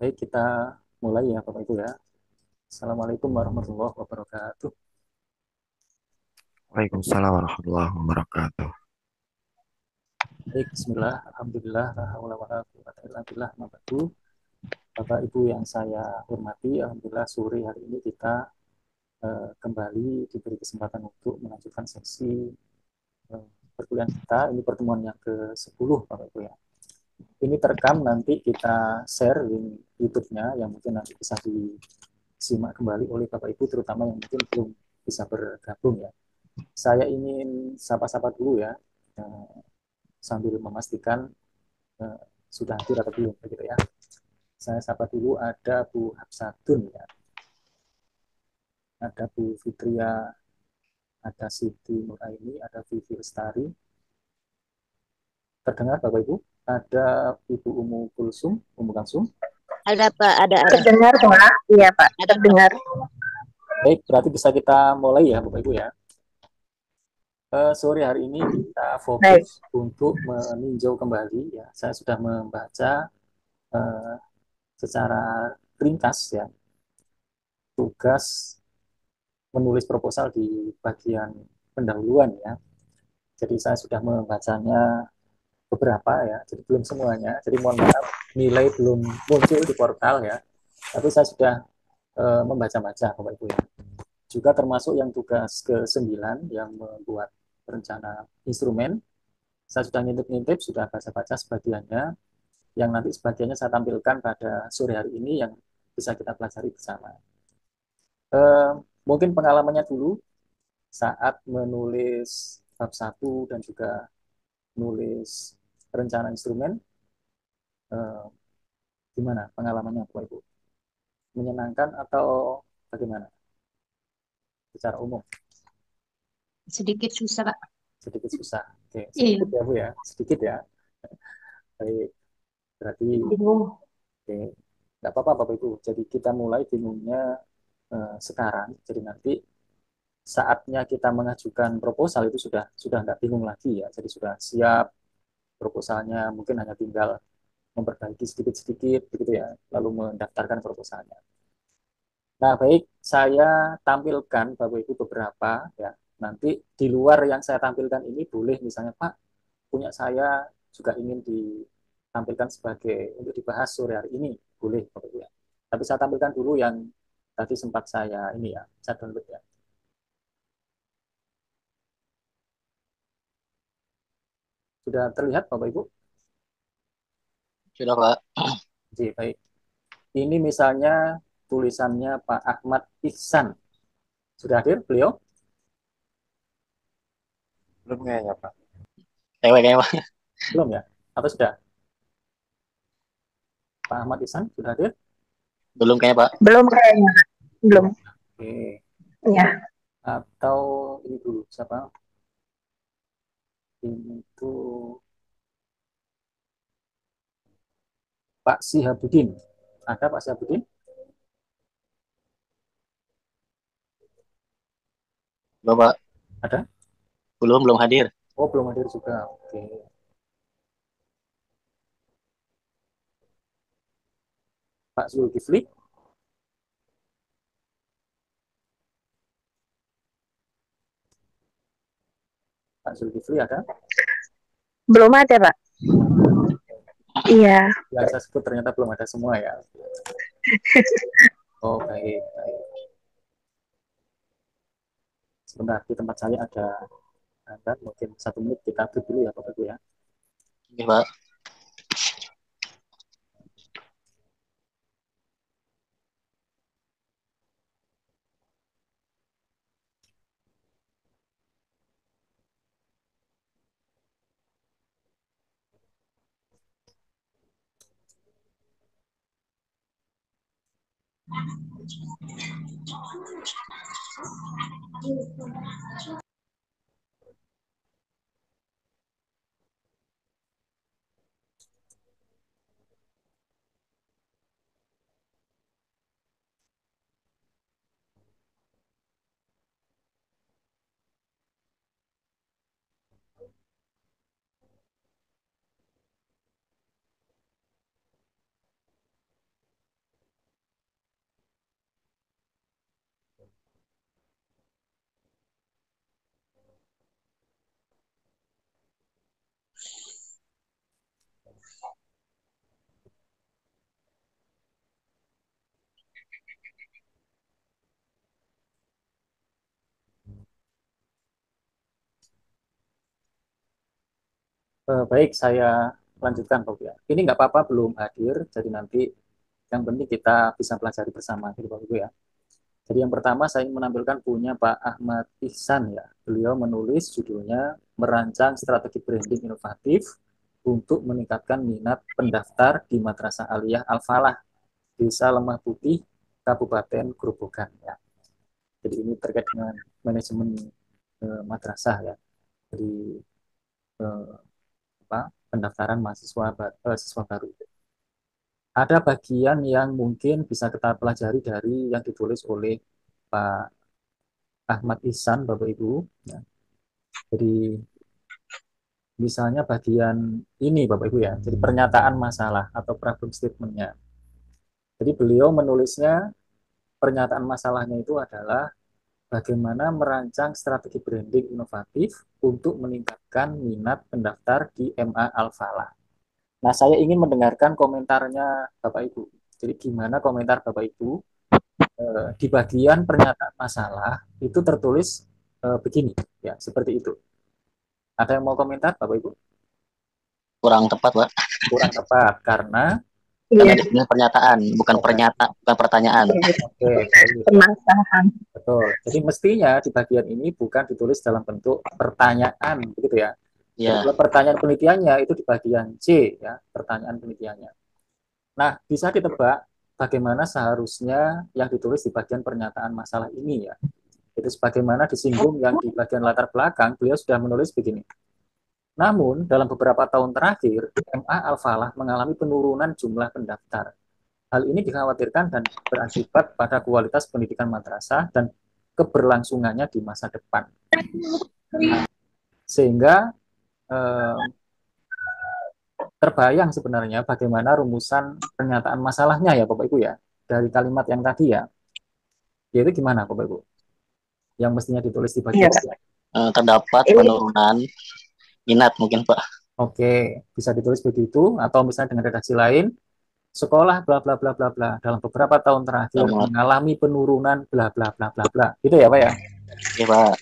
Baik, kita mulai ya Bapak Ibu ya. Assalamualaikum warahmatullahi wabarakatuh. Waalaikumsalam warahmatullahi wabarakatuh. Baik, bismillah, alhamdulillah, la haula wala quwwata illa billah, ma ba'du. Bapak Ibu yang saya hormati, alhamdulillah sore hari ini kita kembali diberi kesempatan untuk melanjutkan sesi perkuliahan kita. Ini pertemuan yang ke-10 Bapak Ibu ya. Ini terekam, nanti kita share link YouTube-nya yang mungkin nanti bisa disimak kembali oleh Bapak Ibu, terutama yang mungkin belum bisa bergabung ya. Saya ingin sapa-sapa dulu ya, eh, sambil memastikan eh, sudah hadir atau belum, begitu ya. Saya sapa dulu, ada Bu Hafsatun ya, ada Bu Fitria, ada Siti Nuraini, ada Vivi Lestari. Terdengar Bapak Ibu? Ada Ibu Umu Kulsum, Umu Kalsum. Ada Pak, ada. Terdengar Pak? Iya Pak, Ada Pak. terdengar. Baik, berarti bisa kita mulai ya Bapak Ibu ya. Sore hari ini kita Baik, fokus untuk meninjau kembali ya. Saya sudah membaca eh, secara ringkas ya tugas menulis proposal di bagian pendahuluan ya. Jadi saya sudah membacanya beberapa ya, jadi belum semuanya. Jadi mohon maaf, nilai belum muncul di portal ya. Tapi saya sudah membaca-baca Bapak Ibu ya. Juga termasuk yang tugas ke-9 yang membuat rencana instrumen. Saya sudah ngintip-ngintip, sudah baca-baca sebagiannya, yang nanti sebagiannya saya tampilkan pada sore hari ini yang bisa kita pelajari bersama. Eh, Mungkin pengalamannya dulu saat menulis bab 1 dan juga nulis rencana instrumen, eh, gimana pengalamannya Bapak Ibu? Menyenangkan atau bagaimana secara umum? sedikit susah Pak. Sedikit susah. Oke, Iya, sedikit ya Bu ya, sedikit ya. Baik, berarti bingung. oke, nggak apa-apa Bapak Ibu. Jadi kita mulai bingungnya sekarang. Jadi nanti saatnya kita mengajukan proposal itu sudah nggak bingung lagi ya. Jadi sudah siap proposalnya, mungkin hanya tinggal memperbaiki sedikit-sedikit begitu ya, lalu mendaftarkan proposalnya. Nah, baik, saya tampilkan Bapak Ibu beberapa ya. Nanti di luar yang saya tampilkan ini boleh misalnya Pak, punya saya juga ingin ditampilkan sebagai untuk dibahas sore hari ini, boleh Bapak Ibu ya. Tapi saya tampilkan dulu yang tadi sempat saya ini ya, saya download ya. Sudah terlihat Bapak Ibu? Sudah Pak. Jadi, baik. Ini misalnya tulisannya Pak Ahmad Ihsan. Sudah hadir beliau? Belum kayaknya Pak. Kayaknya Pak. Belum ya? Atau sudah? Pak Ahmad Ihsan sudah hadir? Belum kayaknya Pak. belum kayaknya. Belum. Belum. Oke. Ya, Atau ini dulu, siapa? Ini tuh Pak Sihabudin. Ada Pak Sihabudin? Belum Pak. Ada? Belum hadir. Oh, belum hadir juga. Oke. Pak Zulkifli? Pak Zulkifli ada? belum ada Pak. Belum ada. Iya, Yang saya sebut ternyata belum ada semua ya. Oh, baik, baik. Sebentar, di tempat saya ada mungkin 1 menit kita break dulu ya Bapak Ibu ya. Oke Pak. Baik, saya lanjutkan Bapak ya. Ini nggak apa-apa belum hadir, jadi nanti yang penting kita bisa pelajari bersama, gitu Bapak Ibu ya. Jadi yang pertama saya ingin menampilkan punya Pak Ahmad Ihsan ya. Beliau menulis judulnya Merancang Strategi Branding Inovatif untuk Meningkatkan Minat Pendaftar di Madrasah Aliyah Al-Falah, Desa Lemah Putih, Kabupaten Grobogan ya. Jadi ini terkait dengan manajemen madrasah ya. Jadi pendaftaran siswa baru. Ada bagian yang mungkin bisa kita pelajari dari yang ditulis oleh Pak Ahmad Ihsan, Bapak Ibu. Ya. Jadi misalnya bagian ini, Bapak Ibu ya. Jadi pernyataan masalah atau problem statement-nya. Jadi beliau menulisnya pernyataan masalahnya itu adalah bagaimana merancang strategi branding inovatif untuk meningkatkan minat pendaftar di MA Al-Falah. Nah, saya ingin mendengarkan komentarnya Bapak Ibu. Jadi gimana komentar Bapak Ibu di bagian pernyataan masalah itu tertulis begini, ya seperti itu. Ada yang mau komentar, Bapak Ibu? Kurang tepat, Pak. Kurang tepat karena Karena Iya, ini pernyataan, bukan bukan pertanyaan. oke, baik, permasalahan. betul. Jadi mestinya di bagian ini bukan ditulis dalam bentuk pertanyaan, begitu ya. Jadi Ya, kalau pertanyaan penelitiannya itu di bagian C, ya, pertanyaan penelitiannya. Nah, bisa ditebak bagaimana seharusnya yang ditulis di bagian pernyataan masalah ini ya. Itu sebagaimana disinggung yang di bagian latar belakang, beliau sudah menulis begini. Namun, dalam beberapa tahun terakhir, MA Al-Falah mengalami penurunan jumlah pendaftar. Hal ini dikhawatirkan dan berakibat pada kualitas pendidikan madrasah dan keberlangsungannya di masa depan. Sehingga terbayang sebenarnya bagaimana rumusan pernyataan masalahnya ya Bapak Ibu ya, dari kalimat yang tadi ya. Yaitu gimana Bapak Ibu? Yang mestinya ditulis di bagian. Iya, terdapat penurunan minat mungkin, Pak. Oke, bisa ditulis begitu atau misalnya dengan redaksi lain, sekolah bla bla bla bla bla dalam beberapa tahun terakhir mengalami penurunan bla bla bla bla bla. Gitu ya, Pak ya? Iya, Pak.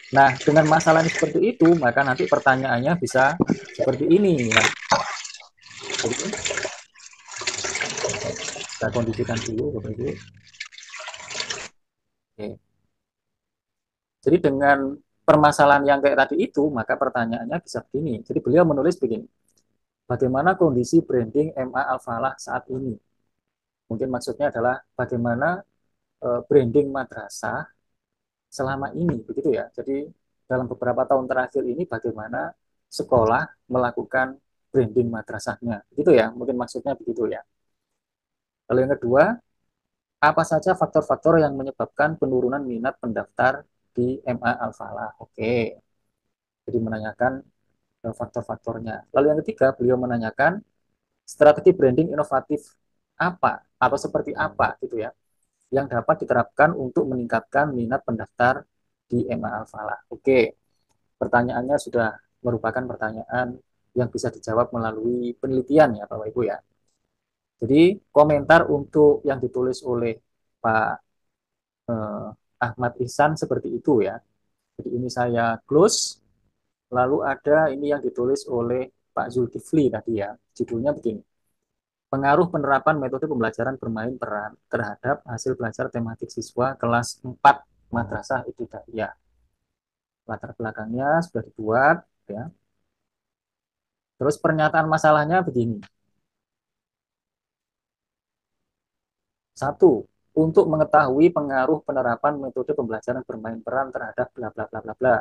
Nah, dengan masalah ini seperti itu, maka nanti pertanyaannya bisa seperti ini ya. Jadi, kita kondisikan dulu Bapak Ibu. Oke. Jadi dengan permasalahan yang kayak tadi itu, maka pertanyaannya bisa begini. Jadi beliau menulis begini. Bagaimana kondisi branding MA Al-Falah saat ini? Mungkin maksudnya adalah bagaimana branding madrasah selama ini, begitu ya. Jadi dalam beberapa tahun terakhir ini bagaimana sekolah melakukan branding madrasahnya, begitu ya. Mungkin maksudnya begitu ya. Lalu yang kedua, apa saja faktor-faktor yang menyebabkan penurunan minat pendaftar di MA Al-Falah? Oke, jadi menanyakan faktor-faktornya. Lalu yang ketiga, beliau menanyakan strategi branding inovatif apa atau seperti apa gitu ya yang dapat diterapkan untuk meningkatkan minat pendaftar di MA Al-Falah. Oke, pertanyaannya sudah merupakan pertanyaan yang bisa dijawab melalui penelitian ya Bapak Ibu ya. Jadi komentar untuk yang ditulis oleh Pak Ahmad Ihsan seperti itu ya. Jadi ini saya close. Lalu ada ini yang ditulis oleh Pak Zulkifli tadi ya. Judulnya begini. Pengaruh penerapan metode pembelajaran bermain peran terhadap hasil belajar tematik siswa kelas 4 Madrasah Ibtidaiyah. Latar belakangnya sudah dibuat ya. Terus pernyataan masalahnya begini. Satu, untuk mengetahui pengaruh penerapan metode pembelajaran bermain peran terhadap bla bla bla bla bla.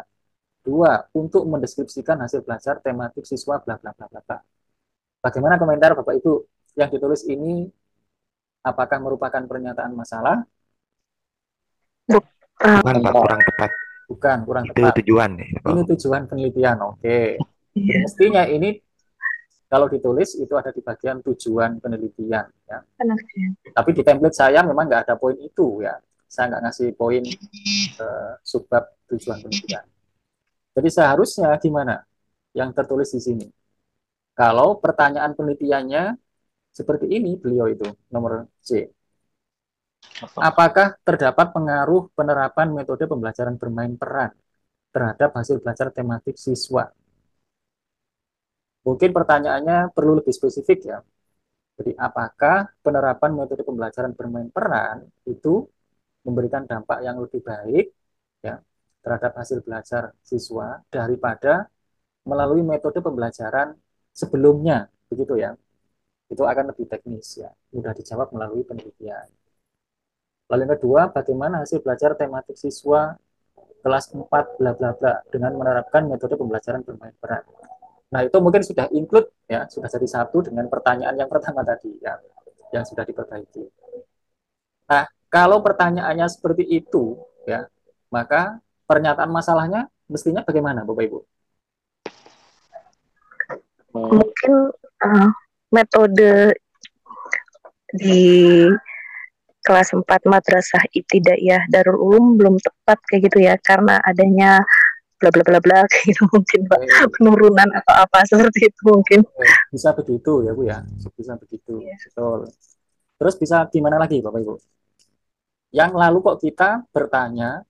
Dua, untuk mendeskripsikan hasil belajar tematik siswa bla bla bla bla bla. Bagaimana komentar Bapak Ibu yang ditulis ini? Apakah merupakan pernyataan masalah? Bukan, Pak, kurang tepat. Bukan, kurang Itu tepat. tujuan nih. Ini tujuan penelitian, oke. Jadi mestinya ini kalau ditulis itu ada di bagian tujuan penelitian. Ya. Tapi di template saya memang nggak ada poin itu ya. Saya nggak ngasih poin subbab tujuan penelitian. Jadi seharusnya gimana yang tertulis di sini? Kalau pertanyaan penelitiannya seperti ini, beliau itu nomor C. Apakah terdapat pengaruh penerapan metode pembelajaran bermain peran terhadap hasil belajar tematik siswa? Mungkin pertanyaannya perlu lebih spesifik ya. Jadi apakah penerapan metode pembelajaran bermain peran itu memberikan dampak yang lebih baik ya terhadap hasil belajar siswa daripada melalui metode pembelajaran sebelumnya, begitu ya. Itu akan lebih teknis ya, mudah dijawab melalui penelitian. Lalu yang kedua, bagaimana hasil belajar tematik siswa kelas 4 bla bla bla dengan menerapkan metode pembelajaran bermain peran. Nah, itu mungkin sudah include ya, sudah jadi satu dengan pertanyaan yang pertama tadi ya, yang sudah diperbaiki. Nah, kalau pertanyaannya seperti itu ya, maka pernyataan masalahnya mestinya bagaimana, Bapak Ibu? Mungkin metode di kelas 4 Madrasah Ibtidaiyah Darul Ulum belum tepat kayak gitu ya, karena adanya bla bla bla bla kayak gitu mungkin Pak, penurunan atau apa seperti itu mungkin. Bisa begitu ya Bu ya, bisa begitu. Betul. Terus bisa gimana lagi Bapak Ibu? Yang lalu kok kita bertanya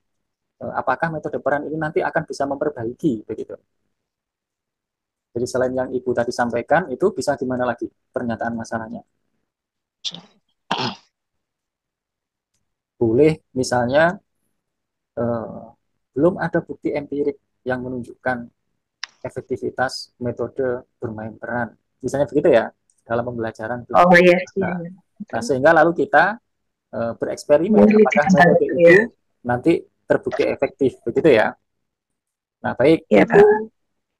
apakah metode peran ini nanti akan bisa memperbaiki begitu. Jadi selain yang Ibu tadi sampaikan, itu bisa gimana lagi pernyataan masalahnya? Boleh misalnya belum ada bukti empirik yang menunjukkan efektivitas metode bermain peran. Misalnya begitu ya, dalam pembelajaran. Oh iya. Nah, sehingga lalu kita bereksperimen apakah metode itu nanti terbukti efektif, begitu ya. Nah, baik, ya, itu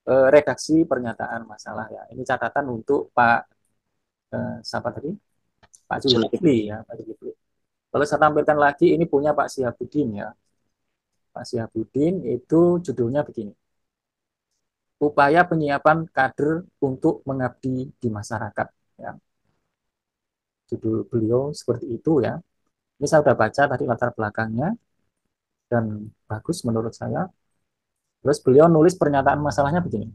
redaksi pernyataan masalah ya. Ini catatan untuk Pak siapa tadi? Pak Zulkifli ya, Pak Zulkifli. Lalu saya tampilkan lagi, ini punya Pak Sihabudin ya. Pak Sihabudin itu judulnya begini. Upaya penyiapan kader untuk mengabdi di masyarakat. Ya. Judul beliau seperti itu ya. Ini saya sudah baca tadi latar belakangnya dan bagus menurut saya. Terus beliau nulis pernyataan masalahnya begini.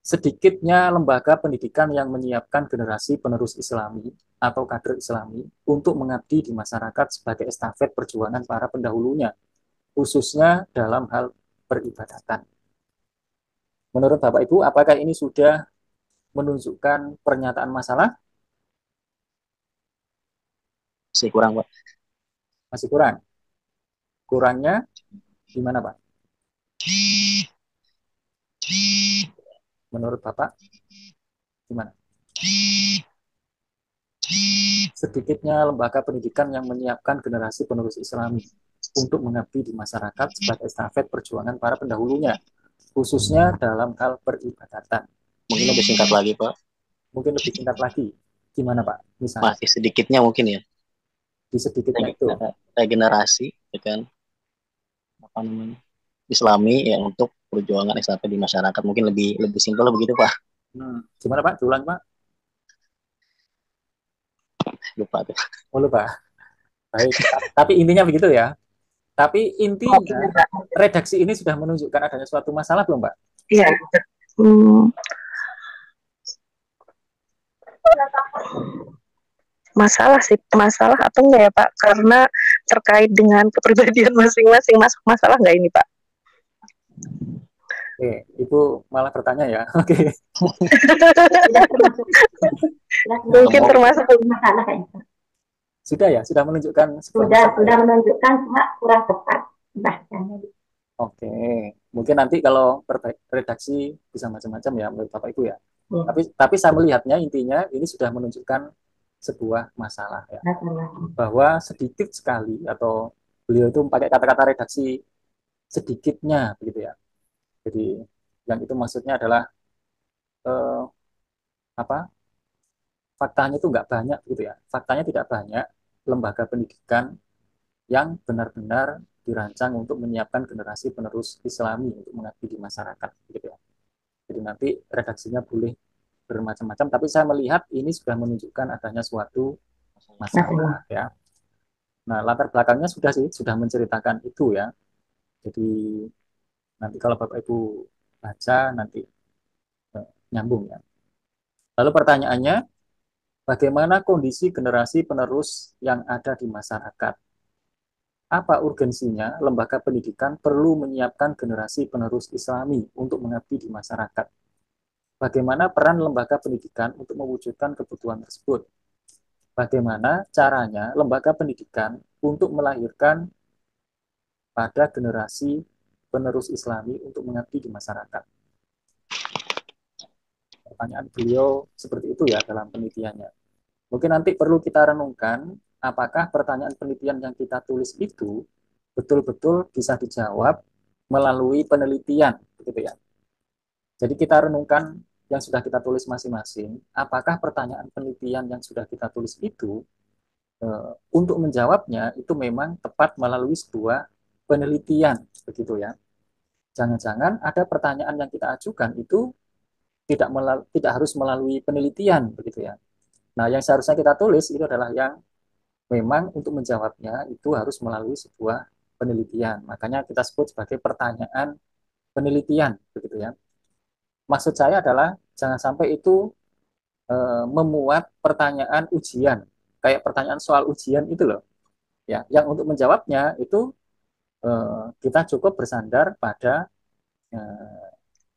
Sedikitnya lembaga pendidikan yang menyiapkan generasi penerus Islami atau kader Islami untuk mengabdi di masyarakat sebagai estafet perjuangan para pendahulunya, khususnya dalam hal peribadatan. Menurut Bapak Ibu, apakah ini sudah menunjukkan pernyataan masalah? Masih kurang, Pak. Masih kurang. Kurangnya gimana, Pak? Menurut Bapak, gimana? Sedikitnya lembaga pendidikan yang menyiapkan generasi penerus Islami untuk mengabdi di masyarakat sebagai estafet perjuangan para pendahulunya, khususnya dalam hal peribadatan. Mungkin lebih singkat lagi, Pak. Mungkin lebih singkat lagi. Gimana, Pak? Misalnya. Masih sedikitnya mungkin ya. Di sedikitnya itu. Regenerasi, ya kan? Apa namanya? Islami ya untuk perjuangan estafet di masyarakat. Mungkin lebih simpel begitu, Pak. Gimana, Pak? Diulang, Pak. Lupa tuh. Oh, lupa. Baik. Tapi intinya begitu ya. Tapi intinya redaksi ini sudah menunjukkan adanya suatu masalah belum, Pak? Iya. Masalah sih, masalah atau enggak ya Pak? Karena terkait dengan kepribadian masing-masing, masuk masalah enggak ini Pak? Oke, Ibu malah bertanya ya. Oke. Mungkin termasuk masalah kayaknya. Sudah ya, sudah menunjukkan. Sudah menunjukkan, cuma kurang tepat bahasanya. Oke, mungkin nanti kalau redaksi bisa macam-macam ya menurut Bapak Ibu ya. Tapi saya melihatnya intinya ini sudah menunjukkan sebuah masalah ya. Bahwa sedikit sekali atau beliau itu pakai kata-kata redaksi sedikitnya begitu ya. Jadi yang itu maksudnya adalah faktanya itu nggak banyak gitu ya. Faktanya tidak banyak lembaga pendidikan yang benar-benar dirancang untuk menyiapkan generasi penerus Islami untuk mengabdi di masyarakat gitu ya. Jadi nanti redaksinya boleh bermacam-macam, tapi saya melihat ini sudah menunjukkan adanya suatu masalah ya. Nah, latar belakangnya sudah menceritakan itu ya. Jadi nanti kalau Bapak Ibu baca nanti nyambung ya. Lalu pertanyaannya, bagaimana kondisi generasi penerus yang ada di masyarakat? Apa urgensinya lembaga pendidikan perlu menyiapkan generasi penerus Islami untuk mengabdi di masyarakat? bagaimana peran lembaga pendidikan untuk mewujudkan kebutuhan tersebut. Bagaimana caranya lembaga pendidikan untuk melahirkan pada generasi penerus Islami untuk mengabdi di masyarakat. Pertanyaan beliau seperti itu ya dalam penelitiannya. Mungkin nanti perlu kita renungkan apakah pertanyaan penelitian yang kita tulis itu betul-betul bisa dijawab melalui penelitian, begitu ya. Jadi kita renungkan yang sudah kita tulis masing-masing, apakah pertanyaan penelitian yang sudah kita tulis itu untuk menjawabnya itu memang tepat melalui sebuah penelitian, begitu ya. Jangan-jangan ada pertanyaan yang kita ajukan itu tidak harus melalui penelitian, begitu ya. Nah, yang seharusnya kita tulis itu adalah yang memang untuk menjawabnya itu harus melalui sebuah penelitian. Makanya kita sebut sebagai pertanyaan penelitian, begitu ya. Maksud saya adalah jangan sampai itu memuat pertanyaan ujian, kayak pertanyaan soal ujian itu loh. Ya, yang untuk menjawabnya itu kita cukup bersandar pada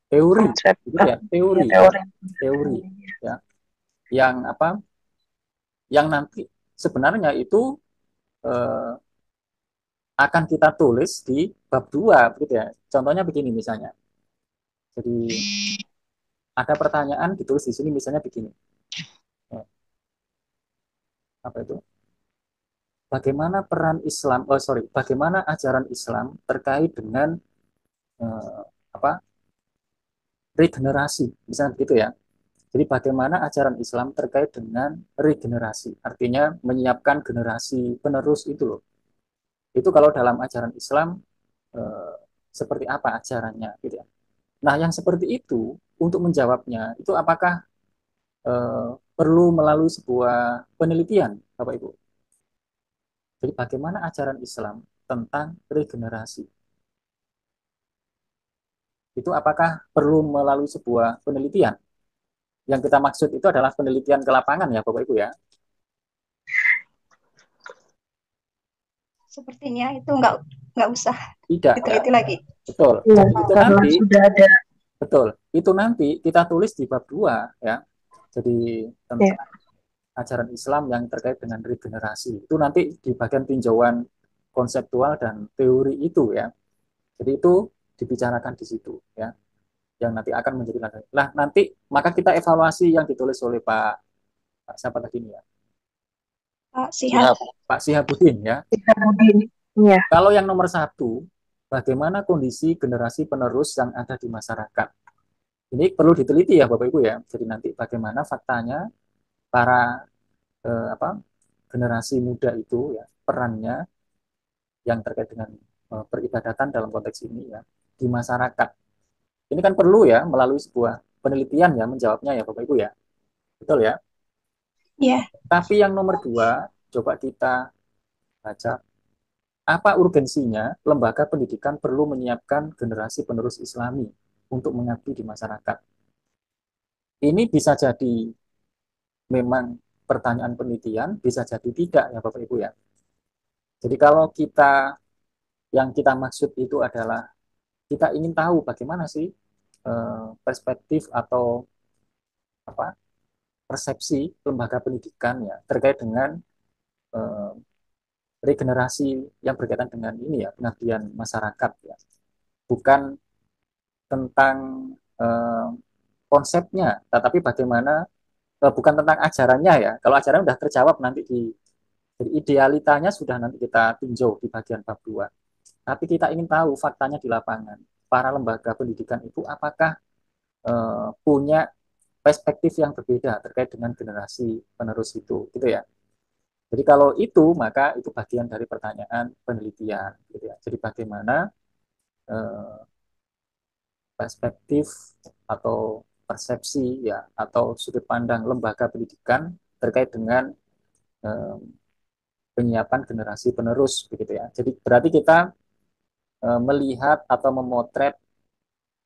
teori, Konsep gitu ya, teori, teori. teori, ya, yang apa, yang nanti sebenarnya itu akan kita tulis di bab 2, begitu ya. Contohnya begini misalnya. Jadi ada pertanyaan ditulis di sini misalnya begini. Apa itu? Bagaimana peran Islam, bagaimana ajaran Islam terkait dengan eh, apa? Regenerasi, misalnya begitu ya. Jadi bagaimana ajaran Islam terkait dengan regenerasi, artinya menyiapkan generasi penerus itu loh. Itu kalau dalam ajaran Islam seperti apa ajarannya, gitu ya. Nah, yang seperti itu untuk menjawabnya itu apakah perlu melalui sebuah penelitian, Bapak Ibu? Jadi bagaimana ajaran Islam tentang regenerasi? Itu apakah perlu melalui sebuah penelitian? Yang kita maksud itu adalah penelitian ke lapangan ya, Bapak Ibu ya. Sepertinya itu nggak usah Tidak, diteliti ya. lagi. Betul. Ya, Jadi itu karena nanti sudah ada. betul. Itu nanti kita tulis di bab 2 ya. Jadi tentang ajaran Islam yang terkait dengan regenerasi. Itu nanti di bagian tinjauan konseptual dan teori itu ya. Jadi itu dibicarakan di situ ya. Yang nanti akan menjadi landasan. Nah, nanti maka kita evaluasi yang ditulis oleh Pak siapa tadi ini ya? Pak Sihab. Pak Sihabudin ya. Sihabudin. Ya. Kalau yang nomor 1, bagaimana kondisi generasi penerus yang ada di masyarakat? Ini perlu diteliti ya Bapak Ibu ya. Jadi nanti bagaimana faktanya para generasi muda itu ya, perannya yang terkait dengan peribadatan dalam konteks ini ya di masyarakat. Ini kan perlu ya melalui sebuah penelitian ya menjawabnya ya Bapak Ibu ya. Betul ya? Iya. Tapi yang nomor 2, coba kita baca apa urgensinya lembaga pendidikan perlu menyiapkan generasi penerus Islami untuk mengabdi di masyarakat. Ini bisa jadi memang pertanyaan penelitian, bisa jadi tidak ya Bapak Ibu ya. Jadi kalau yang kita maksud itu adalah kita ingin tahu bagaimana sih perspektif atau persepsi lembaga pendidikan ya terkait dengan regenerasi yang berkaitan dengan ini ya pengabdian masyarakat ya, bukan tentang konsepnya, tetapi bagaimana bukan tentang ajarannya ya. Kalau ajaran sudah terjawab nanti jadi idealitanya sudah nanti kita tinjau di bagian bab 2. Tapi kita ingin tahu faktanya di lapangan. Para lembaga pendidikan itu apakah punya perspektif yang berbeda terkait dengan generasi penerus itu, gitu ya. Jadi kalau itu maka itu bagian dari pertanyaan penelitian, gitu ya. Jadi bagaimana perspektif atau persepsi ya atau sudut pandang lembaga pendidikan terkait dengan penyiapan generasi penerus, begitu ya. Jadi berarti kita melihat atau memotret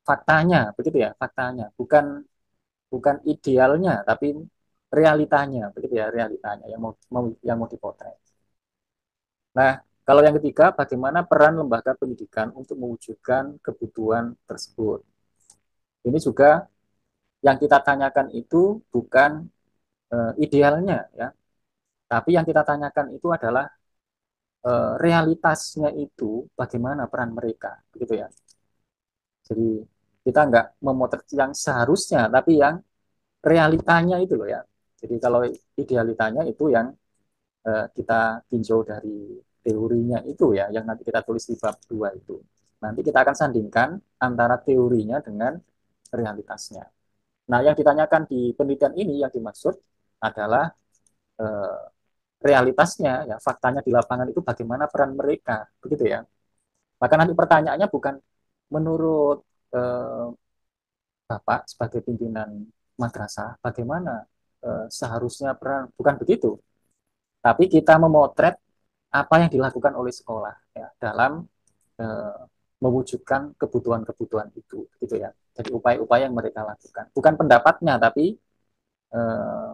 faktanya, begitu ya, faktanya, bukan idealnya, tapi realitanya, begitu ya, realitanya yang mau dipotret. Nah, kalau yang ketiga, bagaimana peran lembaga pendidikan untuk mewujudkan kebutuhan tersebut? Ini juga Yang kita tanyakan itu bukan idealnya ya, tapi yang kita tanyakan itu adalah realitasnya itu bagaimana peran mereka, begitu ya. Jadi kita nggak memotret yang seharusnya, tapi yang realitanya itu loh ya. Jadi kalau idealitanya itu yang kita tinjau dari teorinya itu ya, yang nanti kita tulis di bab 2 itu. Nanti kita akan sandingkan antara teorinya dengan realitasnya. Nah, yang ditanyakan di penelitian ini yang dimaksud adalah eh, realitasnya, ya faktanya di lapangan itu bagaimana peran mereka, begitu ya. Maka nanti pertanyaannya bukan menurut eh, Bapak sebagai pimpinan madrasah, bagaimana seharusnya peran, bukan begitu. Tapi kita memotret apa yang dilakukan oleh sekolah ya, dalam eh, mewujudkan kebutuhan-kebutuhan itu, gitu ya. Jadi upaya-upaya yang mereka lakukan, bukan pendapatnya, tapi eh,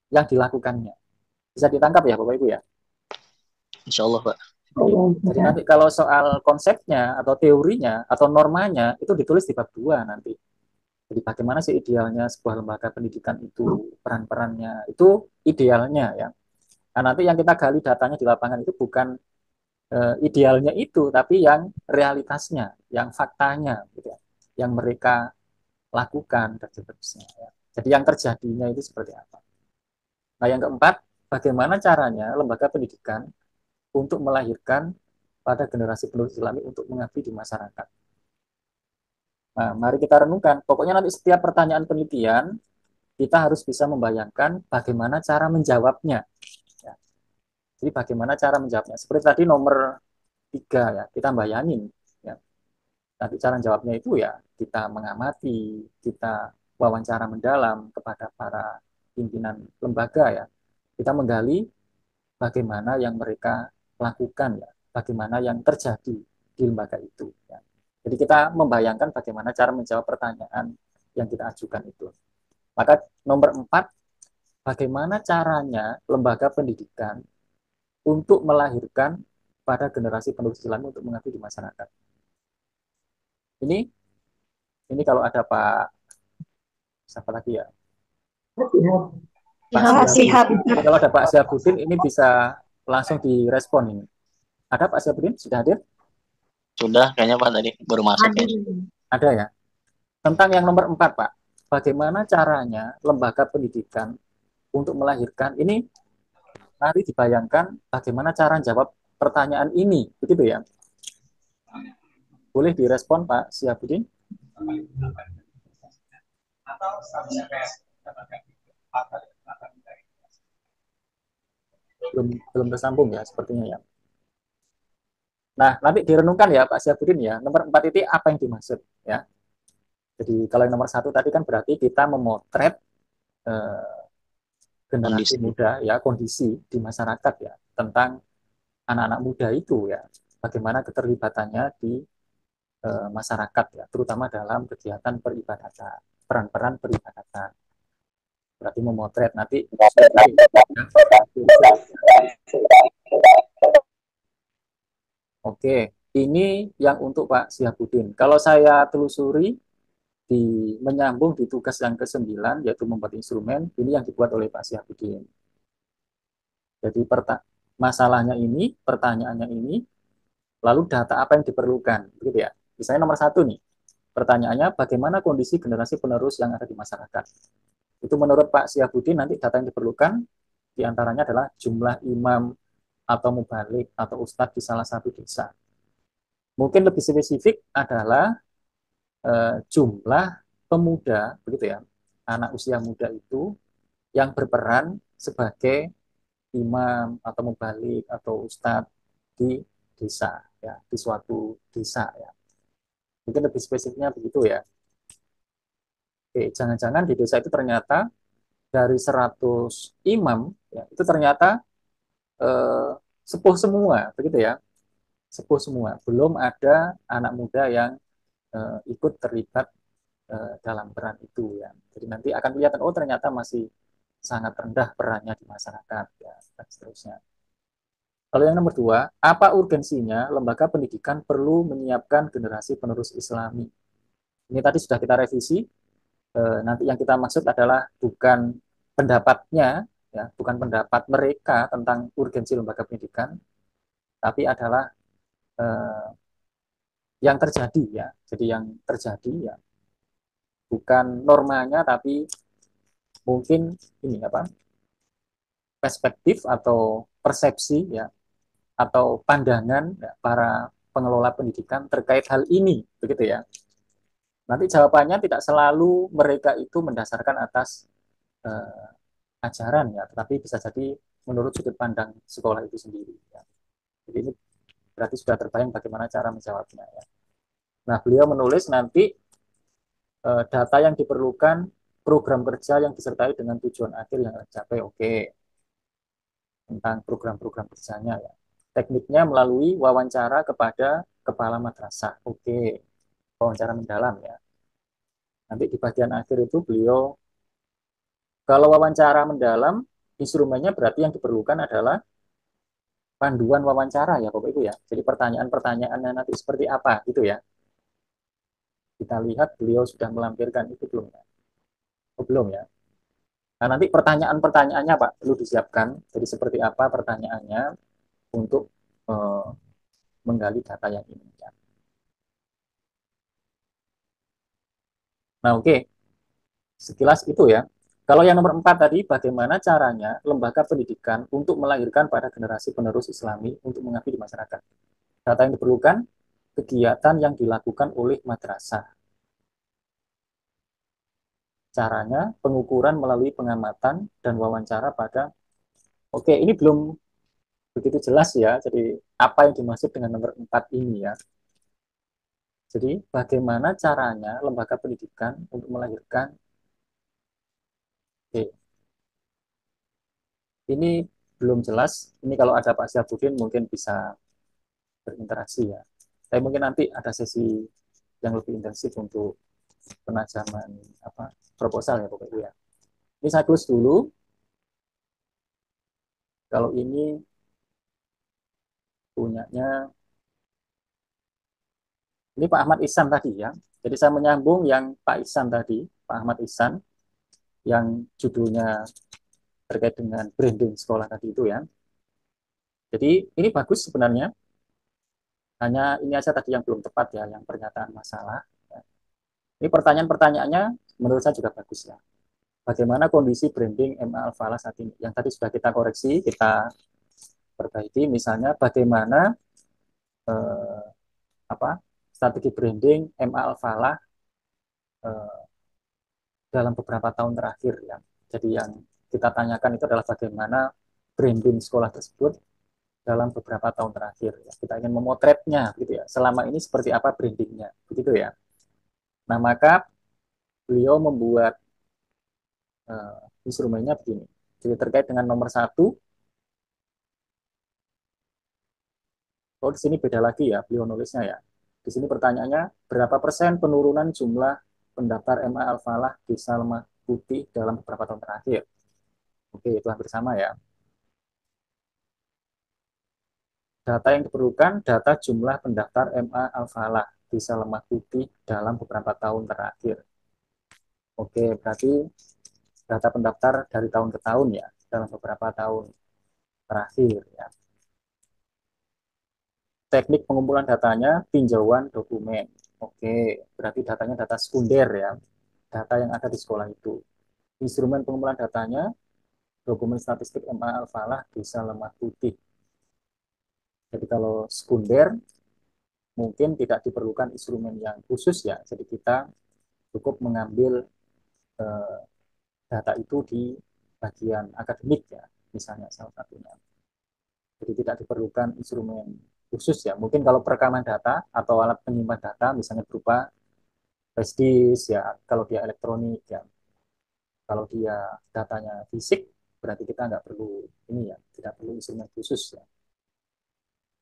yang dilakukannya. Bisa ditangkap ya, Bapak Ibu ya. Insya Allah, Pak. Jadi nanti kalau soal konsepnya atau teorinya atau normanya itu ditulis di bab 2 nanti. Jadi bagaimana sih idealnya sebuah lembaga pendidikan itu, peran-perannya, itu idealnya ya. Nah, nanti yang kita gali datanya di lapangan itu bukan idealnya itu, tapi yang realitasnya, yang faktanya, gitu ya, yang mereka lakukan dan seterusnya. Ya. Jadi yang terjadinya itu seperti apa. Nah, yang keempat, bagaimana caranya lembaga pendidikan untuk melahirkan pada generasi penerus Islami untuk mengabdi di masyarakat. Nah, mari kita renungkan. Pokoknya nanti setiap pertanyaan penelitian, kita harus bisa membayangkan bagaimana cara menjawabnya. Ya. Jadi bagaimana cara menjawabnya. Seperti tadi nomor 3 ya, kita bayangin. Ya. Nanti cara jawabnya itu ya kita mengamati, kita wawancara mendalam kepada para pimpinan lembaga ya. Kita menggali bagaimana yang mereka lakukan ya, bagaimana yang terjadi di lembaga itu. Ya. Jadi kita membayangkan bagaimana cara menjawab pertanyaan yang kita ajukan itu. Maka nomor 4, bagaimana caranya lembaga pendidikan untuk melahirkan pada generasi penerus Islam untuk mengabdi di masyarakat. Ini kalau ada Pak, siapa lagi ya? Pak Sihat. Jadi kalau ada Pak Syabudin ini bisa langsung direspon ini. Ada Pak Syabudin? Sudah hadir? Sudah, kayaknya Pak tadi baru masuk ya. Ada ya. Tentang yang nomor 4, Pak. Bagaimana caranya lembaga pendidikan untuk melahirkan ini, mari dibayangkan bagaimana cara jawab pertanyaan ini, begitu ya. Boleh direspon Pak Syabudin? Belum tersambung ya sepertinya ya. Nah, nanti direnungkan ya Pak Syabudin ya. Nomor 4 itu apa yang dimaksud ya. Jadi kalau yang nomor 1 tadi kan berarti kita memotret generasi muda ya, kondisi di masyarakat ya, tentang anak-anak muda itu ya, bagaimana keterlibatannya di masyarakat ya, terutama dalam kegiatan peribadatan, peran-peran peribadatan. Berarti memotret nanti. Oke, ini yang untuk Pak Syabudin. Kalau saya telusuri menyambung di tugas yang ke-9 yaitu membuat instrumen, ini yang dibuat oleh Pak Syabudin. Jadi masalahnya ini, pertanyaannya ini, lalu data apa yang diperlukan, begitu ya. Misalnya nomor 1 nih, pertanyaannya bagaimana kondisi generasi penerus yang ada di masyarakat. Itu menurut Pak Syabudin nanti data yang diperlukan diantaranya adalah jumlah imam atau mubalik atau ustadz di salah satu desa. Mungkin lebih spesifik adalah jumlah pemuda, begitu ya, anak usia muda itu yang berperan sebagai imam atau mubalik atau ustadz di desa, ya, di suatu desa ya. Mungkin lebih spesifiknya begitu ya. Oke, jangan-jangan di desa itu ternyata dari 100 imam ya, itu ternyata sepuh semua, begitu ya. Sepuh semua. Belum ada anak muda yang ikut terlibat dalam peran itu ya. Jadi nanti akan kelihatan oh ternyata masih sangat rendah perannya di masyarakat ya, dan seterusnya. Kalau yang nomor 2, apa urgensinya lembaga pendidikan perlu menyiapkan generasi penerus Islami? Ini tadi sudah kita revisi nanti yang kita maksud adalah bukan pendapatnya, ya, bukan pendapat mereka tentang urgensi lembaga pendidikan, tapi adalah eh, yang terjadi ya. Jadi yang terjadi ya bukan normanya, tapi mungkin ini apa perspektif atau persepsi ya atau pandangan ya, para pengelola pendidikan terkait hal ini, begitu ya. Nanti jawabannya tidak selalu mereka itu mendasarkan atas eh, ajaran ya, tetapi bisa jadi menurut sudut pandang sekolah itu sendiri. Ya. Jadi ini berarti sudah terbayang bagaimana cara menjawabnya. Ya. Nah, beliau menulis nanti data yang diperlukan, program kerja yang disertai dengan tujuan akhir yang tercapai. Oke, tentang program-program kerjanya ya. Tekniknya melalui wawancara kepada kepala madrasah. Oke, wawancara mendalam ya. Nanti di bagian akhir itu beliau, kalau wawancara mendalam, instrumennya berarti yang diperlukan adalah panduan wawancara ya Bapak Ibu ya. Jadi pertanyaan-pertanyaannya nanti seperti apa gitu ya. Kita lihat beliau sudah melampirkan itu belum ya? Oh, belum ya. Nah, nanti pertanyaan-pertanyaannya Pak perlu disiapkan. Jadi seperti apa pertanyaannya untuk eh, menggali data yang ini ya. Nah, oke. Sekilas itu ya. Kalau yang nomor 4 tadi, bagaimana caranya lembaga pendidikan untuk melahirkan pada generasi penerus Islami untuk mengabdi di masyarakat. Data yang diperlukan, kegiatan yang dilakukan oleh madrasah. Caranya, pengukuran melalui pengamatan dan wawancara pada, oke ini belum begitu jelas ya, jadi apa yang dimaksud dengan nomor 4 ini ya. Jadi bagaimana caranya lembaga pendidikan untuk melahirkan, oke, ini belum jelas, ini kalau ada Pak Syafudin mungkin bisa berinteraksi ya. Tapi mungkin nanti ada sesi yang lebih intensif untuk penajaman apa proposal ya Bapak Ibu ya. Ini saya close dulu. Kalau ini punyanya ini Pak Ahmad Ihsan tadi ya. Jadi saya menyambung yang Pak Ihsan tadi, Pak Ahmad Ihsan yang judulnya terkait dengan branding sekolah tadi itu ya. Jadi ini bagus sebenarnya. Hanya ini aja tadi yang belum tepat ya, yang pernyataan masalah. Ini pertanyaan-pertanyaannya menurut saya juga bagus ya. Bagaimana kondisi branding MA Al-Falah saat ini? Yang tadi sudah kita koreksi, kita perbaiki. Misalnya bagaimana eh, apa strategi branding MA Al-Falah eh, dalam beberapa tahun terakhir ya. Jadi yang kita tanyakan itu adalah bagaimana branding sekolah tersebut dalam beberapa tahun terakhir. Ya. Kita ingin memotretnya, gitu ya. Selama ini seperti apa brandingnya, begitu ya. Nah maka beliau membuat instrumennya begini. Jadi terkait dengan nomor 1, oh di sini beda lagi ya, beliau nulisnya ya. Di sini pertanyaannya, berapa persen penurunan jumlah pendaftar MA Al-Falah di Salma Putih dalam beberapa tahun terakhir? Oke, itu hampir sama ya. Data yang diperlukan, data jumlah pendaftar MA Al-Falah di Salma Putih dalam beberapa tahun terakhir. Oke, berarti data pendaftar dari tahun ke tahun ya, dalam beberapa tahun terakhir ya. Teknik pengumpulan datanya, tinjauan dokumen. Oke, berarti datanya data sekunder ya, data yang ada di sekolah itu. Instrumen pengumpulan datanya, dokumen statistik MA Al-Falah bisa lemah putih. Jadi kalau sekunder, mungkin tidak diperlukan instrumen yang khusus ya, jadi kita cukup mengambil eh, data itu di bagian akademik ya, misalnya salah satunya. Jadi tidak diperlukan instrumen khusus ya. Mungkin kalau perekaman data atau alat penyimpan data misalnya berupa flash disk ya, kalau dia elektronik ya. Kalau dia datanya fisik, berarti kita nggak perlu ini ya, tidak perlu instrumen khusus ya.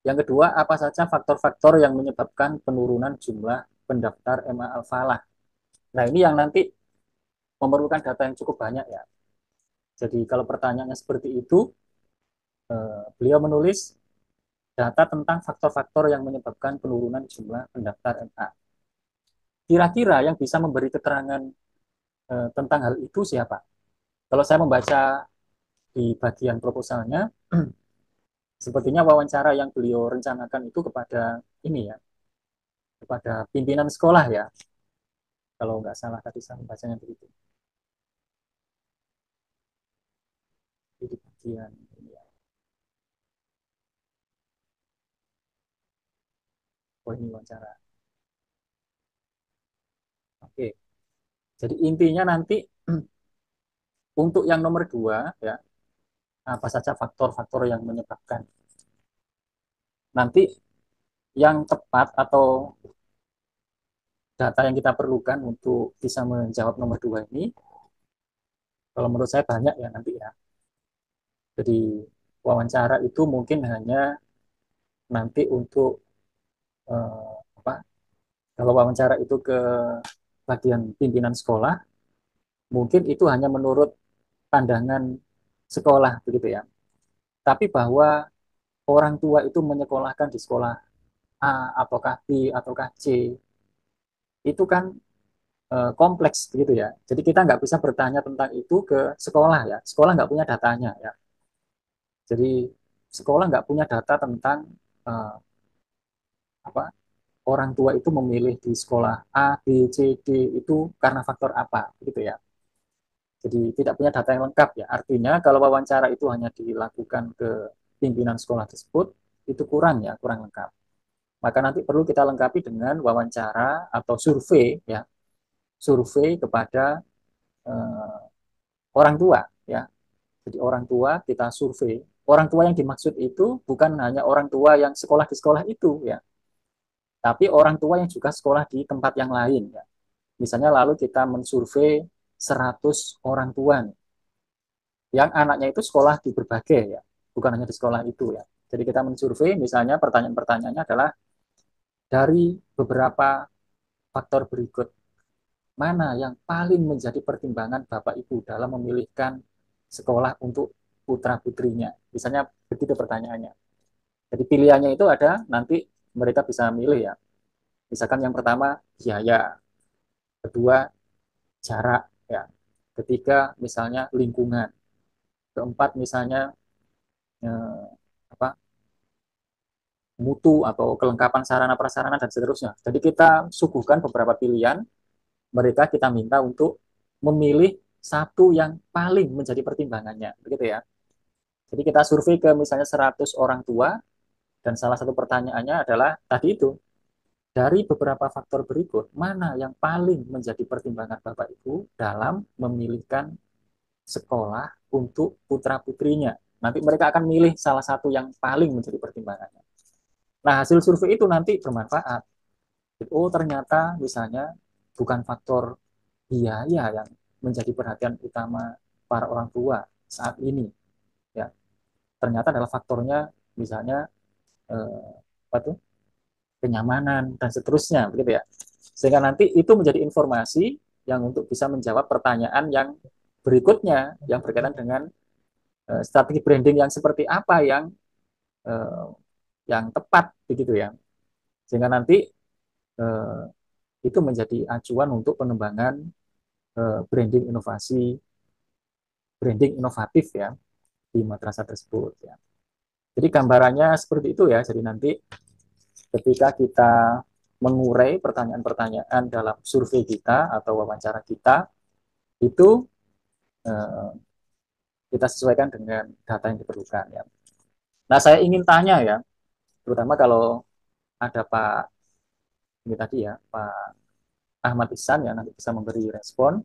Yang kedua, apa saja faktor-faktor yang menyebabkan penurunan jumlah pendaftar MA Al-Falah? Nah, ini yang nanti memerlukan data yang cukup banyak ya. Jadi kalau pertanyaannya seperti itu, beliau menulis data tentang faktor-faktor yang menyebabkan penurunan jumlah pendaftar MA. Kira-kira yang bisa memberi keterangan tentang hal itu siapa? Kalau saya membaca di bagian proposalnya, sepertinya wawancara yang beliau rencanakan itu kepada ini ya, kepada pimpinan sekolah ya, kalau nggak salah tadi saya membacanya begitu. Di bagian ini ya. Oh ini wawancara. Oke, jadi intinya nanti untuk yang nomor 2 ya, apa saja faktor-faktor yang menyebabkan. Nanti yang tepat atau data yang kita perlukan untuk bisa menjawab nomor 2 ini, kalau menurut saya banyak ya nanti ya. Jadi wawancara itu mungkin hanya nanti untuk apa? Kalau wawancara itu ke bagian pimpinan sekolah, mungkin itu hanya menurut pandangan sekolah begitu ya. Tapi bahwa orang tua itu menyekolahkan di sekolah A ataukah B ataukah C, itu kan kompleks begitu ya. Jadi kita nggak bisa bertanya tentang itu ke sekolah ya. Sekolah nggak punya datanya ya. Jadi sekolah nggak punya data tentang uh, apa orang tua itu memilih di sekolah A, B, C, D itu karena faktor apa gitu ya. Jadi tidak punya data yang lengkap ya. Artinya kalau wawancara itu hanya dilakukan ke pimpinan sekolah tersebut, itu kurang ya, kurang lengkap. Maka nanti perlu kita lengkapi dengan wawancara atau survei ya, survei kepada eh, orang tua ya. Jadi orang tua kita survei. Orang tua yang dimaksud itu bukan hanya orang tua yang sekolah di sekolah itu ya, tapi orang tua yang juga sekolah di tempat yang lain ya. Misalnya lalu kita mensurvei 100 orang tua nih, yang anaknya itu sekolah di berbagai ya, bukan hanya di sekolah itu ya. Jadi kita mensurvei misalnya pertanyaan-pertanyaannya adalah dari beberapa faktor berikut, mana yang paling menjadi pertimbangan Bapak Ibu dalam memilihkan sekolah untuk putra-putrinya. Misalnya begitu pertanyaannya. Jadi pilihannya itu ada, nanti mereka bisa milih ya. Misalkan yang pertama biaya, kedua jarak ya, ketiga misalnya lingkungan, keempat misalnya eh, apa mutu atau kelengkapan sarana prasarana dan seterusnya. Jadi kita suguhkan beberapa pilihan, mereka kita minta untuk memilih satu yang paling menjadi pertimbangannya, begitu ya. Jadi kita survei ke misalnya 100 orang tua, dan salah satu pertanyaannya adalah tadi itu, dari beberapa faktor berikut, mana yang paling menjadi pertimbangan Bapak Ibu dalam memilihkan sekolah untuk putra-putrinya. Nanti mereka akan milih salah satu yang paling menjadi pertimbangannya. Nah, hasil survei itu nanti bermanfaat. Oh, ternyata misalnya bukan faktor biaya yang menjadi perhatian utama para orang tua saat ini. Ya, ternyata adalah faktornya misalnya eh, apa tuh kenyamanan dan seterusnya, begitu ya. Sehingga nanti itu menjadi informasi yang untuk bisa menjawab pertanyaan yang berikutnya yang berkaitan dengan strategi branding yang seperti apa eh, yang tepat, begitu ya. Sehingga nanti eh, itu menjadi acuan untuk pengembangan branding inovasi, branding inovatif ya di madrasah tersebut ya. Jadi gambarannya seperti itu ya. Jadi nanti ketika kita mengurai pertanyaan-pertanyaan dalam survei kita atau wawancara kita, itu eh, kita sesuaikan dengan data yang diperlukan ya. Nah, saya ingin tanya ya, terutama kalau ada Pak ini tadi ya, Pak Ahmad Ihsan yang nanti bisa memberi respon.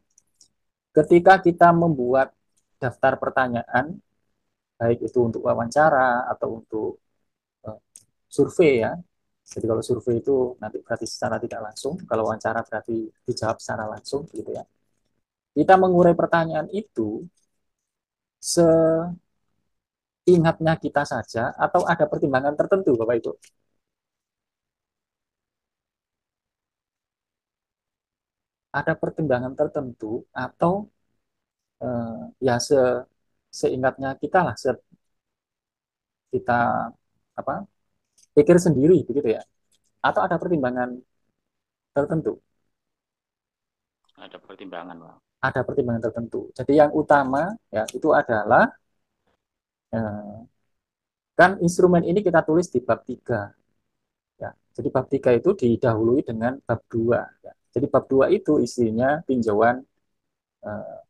Ketika kita membuat daftar pertanyaan, baik itu untuk wawancara atau untuk uh, survei ya. Jadi kalau survei itu nanti berarti secara tidak langsung, kalau wawancara berarti dijawab secara langsung gitu ya. Kita mengurai pertanyaan itu seingatnya kita saja atau ada pertimbangan tertentu Bapak Ibu? Ada pertimbangan tertentu atau ya seingatnya kita lah, kita apa pikir sendiri begitu ya? Atau ada pertimbangan tertentu? Ada pertimbangan, Pak. ada pertimbangan tertentu. Jadi yang utama ya itu adalah kan instrumen ini kita tulis di bab 3 ya. Jadi bab 3 itu didahului dengan bab 2 ya. Jadi bab 2 itu isinya tinjauan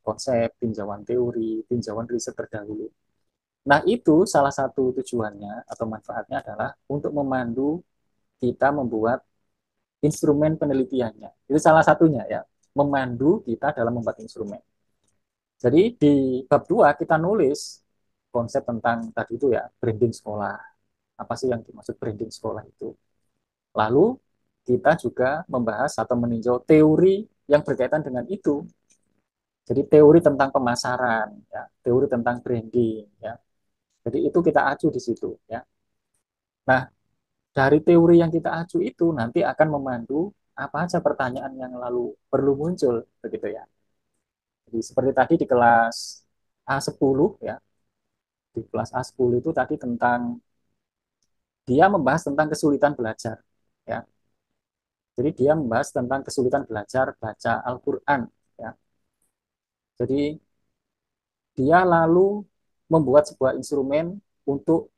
konsep, tinjauan teori, tinjauan riset terdahulu. Nah, itu salah satu tujuannya atau manfaatnya adalah untuk memandu kita membuat instrumen penelitiannya. Itu salah satunya ya, memandu kita dalam membuat instrumen. Jadi di bab 2 kita nulis konsep tentang tadi itu ya, branding sekolah. Apa sih yang dimaksud branding sekolah itu? Lalu kita juga membahas atau meninjau teori yang berkaitan dengan itu. Jadi teori tentang pemasaran, ya, teori tentang branding, ya. Jadi itu kita acu di situ, ya. Nah, dari teori yang kita acu itu nanti akan memandu apa aja pertanyaan yang lalu perlu muncul, begitu ya. Jadi seperti tadi di kelas A10 ya, di kelas A10 itu tadi tentang dia membahas tentang kesulitan belajar, ya. Jadi dia membahas tentang kesulitan belajar baca Al-Qur'an, ya. Jadi dia lalu membuat sebuah instrumen untuk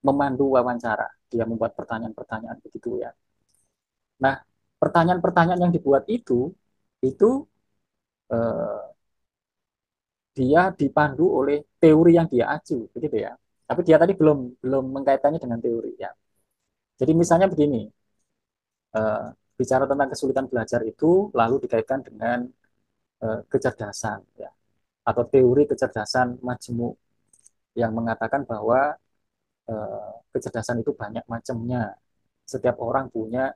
memandu wawancara. Dia membuat pertanyaan-pertanyaan begitu ya. Nah, pertanyaan-pertanyaan yang dibuat itu eh, dia dipandu oleh teori yang dia acu, begitu ya. Tapi dia tadi belum belum mengkaitannya dengan teori ya. Jadi misalnya begini, eh, bicara tentang kesulitan belajar itu lalu dikaitkan dengan kecerdasan ya, atau teori kecerdasan majemuk yang mengatakan bahwa kecerdasan itu banyak macamnya. Setiap orang punya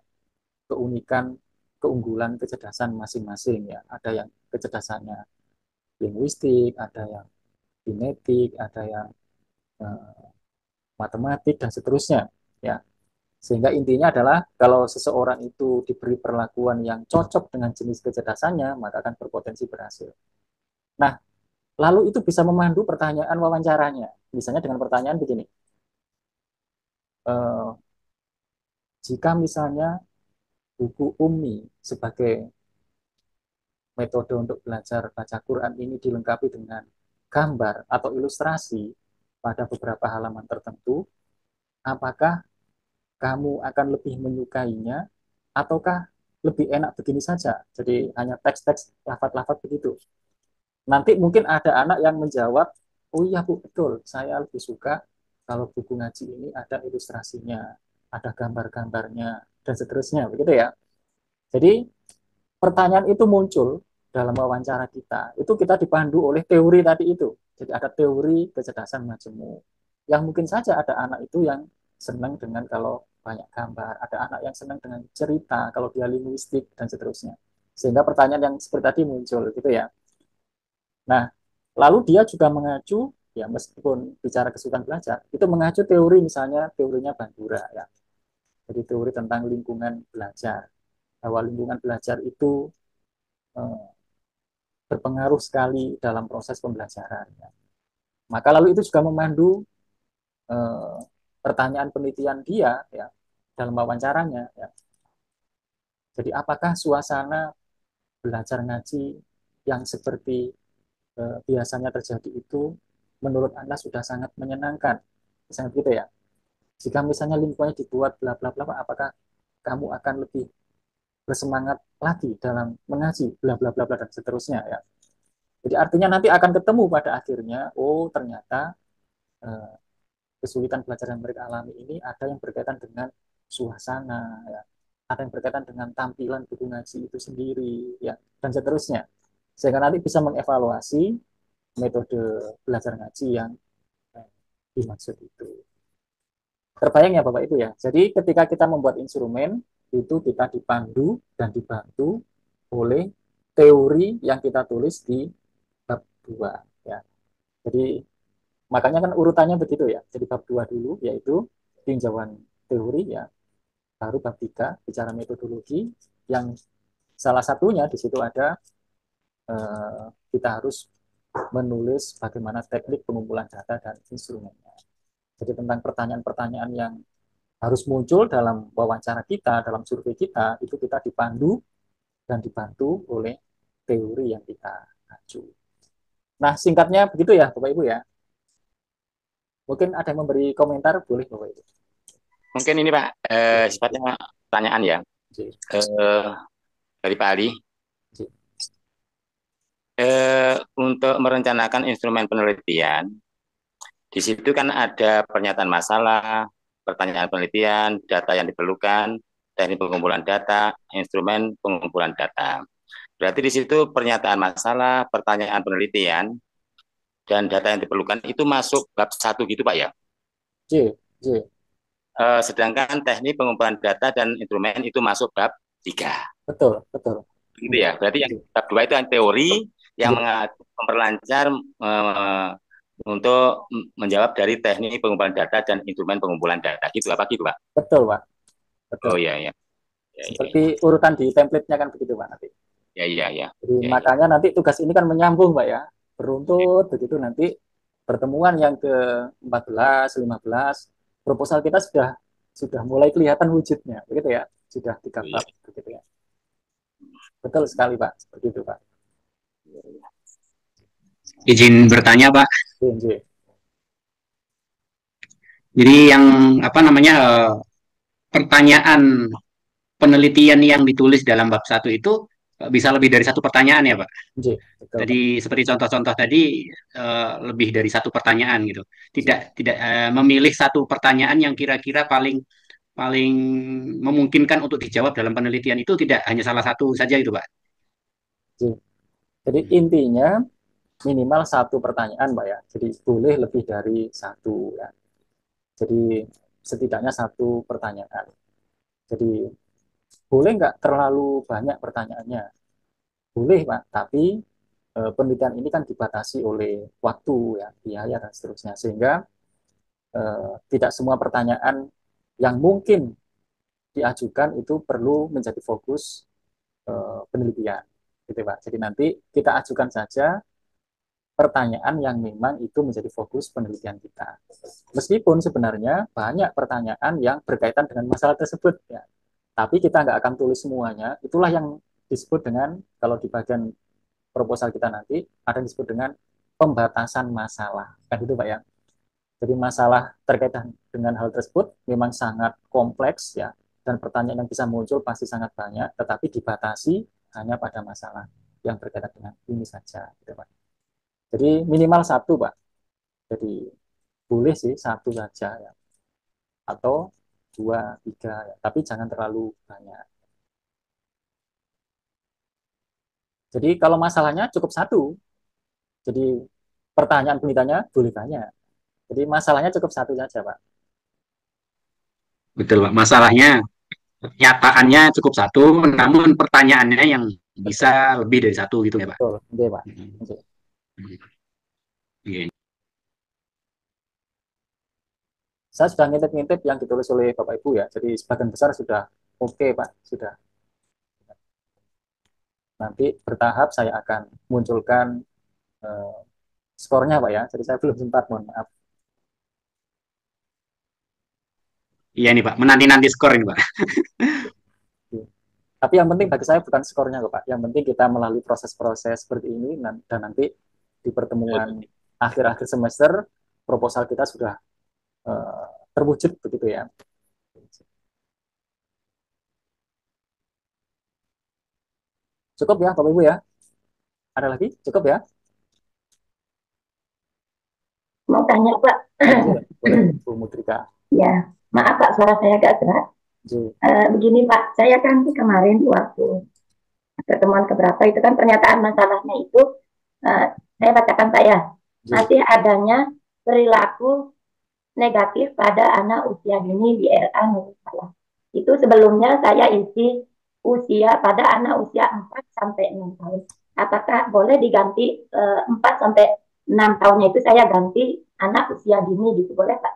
keunikan, keunggulan kecerdasan masing-masing ya. Ada yang kecerdasannya linguistik, ada yang genetik, ada yang eh, matematik dan seterusnya ya. Sehingga intinya adalah kalau seseorang itu diberi perlakuan yang cocok dengan jenis kecerdasannya, maka akan berpotensi berhasil. Nah, lalu itu bisa memandu pertanyaan wawancaranya. Misalnya dengan pertanyaan begini, eh, jika misalnya buku Ummi sebagai metode untuk belajar baca Quran ini dilengkapi dengan gambar atau ilustrasi pada beberapa halaman tertentu, apakah kamu akan lebih menyukainya ataukah lebih enak begini saja? Jadi hanya teks-teks, lafaz-lafaz begitu. Nanti mungkin ada anak yang menjawab, oh iya Bu, betul, saya lebih suka kalau buku ngaji ini ada ilustrasinya, ada gambar-gambarnya, dan seterusnya, begitu ya. Jadi pertanyaan itu muncul dalam wawancara kita. Itu kita dipandu oleh teori tadi itu. Jadi ada teori kecerdasan majemuk. Yang mungkin saja ada anak itu yang senang dengan kalau banyak gambar, ada anak yang senang dengan cerita, kalau dia linguistik, dan seterusnya. Sehingga pertanyaan yang seperti tadi muncul, gitu ya. Nah, lalu dia juga mengacu, ya meskipun bicara kesulitan belajar, itu mengacu teori misalnya teorinya Bandura, ya. Jadi teori tentang lingkungan belajar. Bahwa lingkungan belajar itu eh, berpengaruh sekali dalam proses pembelajaran. Ya. Maka lalu itu juga memandu eh, pertanyaan penelitian dia ya dalam wawancaranya. Ya. Jadi apakah suasana belajar ngaji yang seperti biasanya terjadi itu menurut Anda sudah sangat menyenangkan? Misalnya gitu ya. Jika misalnya lingkungannya dibuat bla bla bla, apakah kamu akan lebih bersemangat lagi dalam mengaji bla bla bla bla dan seterusnya ya. Jadi artinya nanti akan ketemu pada akhirnya, oh ternyata eh, kesulitan belajar yang mereka alami ini ada yang berkaitan dengan suasana, ya. Ada yang berkaitan dengan tampilan buku ngaji itu sendiri, ya, dan seterusnya. Sehingga nanti bisa mengevaluasi metode belajar ngaji yang dimaksud itu. Terbayang ya Bapak Ibu ya. Jadi ketika kita membuat instrumen, itu kita dipandu dan dibantu oleh teori yang kita tulis di bab 2 ya. Jadi makanya kan urutannya begitu ya. Jadi bab 2 dulu yaitu tinjauan teori ya. Baru bab 3 bicara metodologi yang salah satunya di situ ada kita harus menulis bagaimana teknik pengumpulan data dan instrumennya. Jadi tentang pertanyaan-pertanyaan yang harus muncul dalam wawancara kita, dalam survei kita, itu kita dipandu dan dibantu oleh teori yang kita mengacu. Nah, singkatnya begitu ya, Bapak Ibu ya. Mungkin ada yang memberi komentar, boleh Bapak Ibu. Mungkin ini Pak, sifatnya pertanyaan ya. Oke. Dari Pak Ali. Oke. Untuk merencanakan instrumen penelitian, di situ kan ada pernyataan masalah, pertanyaan penelitian, data yang diperlukan, teknik pengumpulan data, instrumen pengumpulan data. Berarti di situ pernyataan masalah, pertanyaan penelitian, dan data yang diperlukan itu masuk bab 1 gitu Pak ya. J. Sedangkan teknik pengumpulan data dan instrumen itu masuk bab 3. Betul, betul. Gitu ya. Berarti yang bab 2 itu yang teori yang memperlancar untuk menjawab dari teknik pengumpulan data dan instrumen pengumpulan data. Gitu apa gitu Pak? Betul, Pak. Betul. Oh iya ya. Seperti urutan di template-nya kan begitu Pak nanti. Ya. Jadi makanya nanti tugas ini kan menyambung Pak ya. Beruntut begitu nanti pertemuan yang ke-14, 15 proposal kita sudah mulai kelihatan wujudnya, begitu ya. Sudah 3 bab begitu ya. Betul sekali Pak, seperti itu Pak. Izin bertanya Pak. BNJ. Jadi yang pertanyaan penelitian yang ditulis dalam bab 1 itu bisa lebih dari satu pertanyaan ya Pak? Betul, Jadi seperti contoh-contoh tadi lebih dari satu pertanyaan gitu. Tidak memilih satu pertanyaan yang kira-kira paling memungkinkan untuk dijawab dalam penelitian itu, tidak hanya salah satu saja itu Pak. Jadi intinya minimal satu pertanyaan Pak ya. Jadi boleh lebih dari satu ya. Jadi setidaknya satu pertanyaan. Jadi boleh nggak terlalu banyak pertanyaannya? Boleh Pak, tapi penelitian ini kan dibatasi oleh waktu ya, biaya dan seterusnya, sehingga tidak semua pertanyaan yang mungkin diajukan itu perlu menjadi fokus penelitian, gitu Pak. Jadi nanti kita ajukan saja pertanyaan yang memang itu menjadi fokus penelitian kita. Meskipun sebenarnya banyak pertanyaan yang berkaitan dengan masalah tersebut ya, tapi kita nggak akan tulis semuanya. Itulah yang disebut dengan, kalau di bagian proposal kita nanti ada yang disebut dengan pembatasan masalah, kan itu Pak ya. Jadi masalah terkait dengan hal tersebut memang sangat kompleks ya, dan pertanyaan yang bisa muncul pasti sangat banyak, tetapi dibatasi hanya pada masalah yang berkaitan dengan ini saja, gitu Pak. Jadi minimal satu Pak. Jadi boleh sih satu saja ya, atau 2, 3 ya, tapi jangan terlalu banyak. Jadi kalau masalahnya cukup satu, jadi pertanyaan penelitiannya boleh banyak. Jadi masalahnya cukup satu saja Pak. Betul Pak, masalahnya nyataannya cukup satu, namun pertanyaannya yang bisa lebih dari satu gitu ya Pak. Betul, oke Pak. Oke. Saya sudah ngintip-ngintip yang ditulis oleh Bapak Ibu ya, jadi sebagian besar sudah oke Pak, sudah. Nanti bertahap saya akan munculkan skornya Pak ya, jadi saya belum sempat, mohon maaf. Iya nih Pak, menanti-nanti skor ini Pak. Tapi yang penting bagi saya bukan skornya Pak, yang penting kita melalui proses-proses seperti ini, dan nanti di pertemuan akhir-akhir semester, proposal kita sudah terwujud begitu ya. Cukup ya Bapak Ibu ya? Ada lagi? Cukup ya? Mau tanya Pak. Boleh Bu Mutrika. Ya, maaf Pak, suara saya agak keras. Begini Pak, saya kan kemarin waktu pertemuan keberapa itu kan pernyataan masalahnya itu saya bacakan Pak ya, masih adanya perilaku negatif pada anak usia dini di RA menurut saya. Itu sebelumnya saya isi usia pada anak usia 4 sampai 6 tahun. Apakah boleh diganti 4 sampai 6 tahunnya itu saya ganti anak usia dini gitu, boleh Pak?